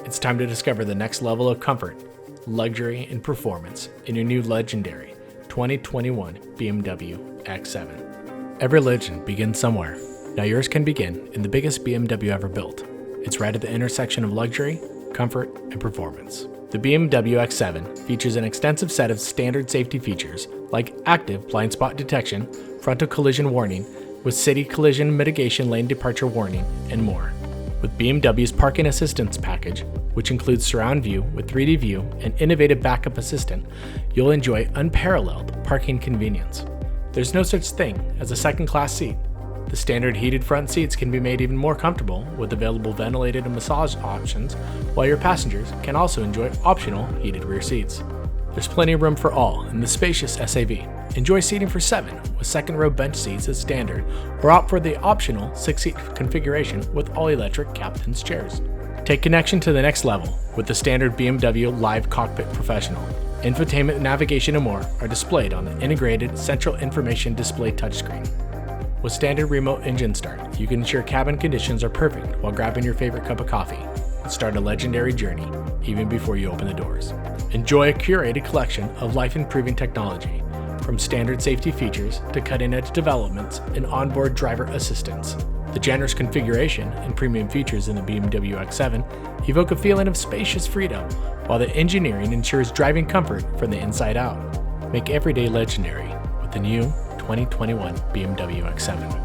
It's time to discover the next level of comfort, luxury, and performance in your new legendary 2021 BMW X7. Every legend begins somewhere. Now yours can begin in the biggest BMW ever built. It's right at the intersection of luxury, comfort, and performance. The BMW X7 features an extensive set of standard safety features like active blind spot detection, frontal collision warning, with city collision mitigation lane departure warning, and more. With BMW's parking assistance package, which includes surround view with 3D view and innovative backup assistant, you'll enjoy unparalleled parking convenience. There's no such thing as a second-class seat. The standard heated front seats can be made even more comfortable with available ventilated and massage options, while your passengers can also enjoy optional heated rear seats. There's plenty of room for all in the spacious SAV. Enjoy seating for 7 with second row bench seats as standard, or opt for the optional 6-seat configuration with all-electric captain's chairs. Take connection to the next level with the standard BMW Live Cockpit Professional. Infotainment, navigation, and more are displayed on the integrated central information display touchscreen. With standard remote engine start, you can ensure cabin conditions are perfect while grabbing your favorite cup of coffee and start a legendary journey even before you open the doors. Enjoy a curated collection of life-improving technology, from standard safety features to cutting-edge developments in onboard driver assistance. The generous configuration and premium features in the BMW X7 evoke a feeling of spacious freedom, while the engineering ensures driving comfort from the inside out. Make every day legendary with the new 2021 BMW X7.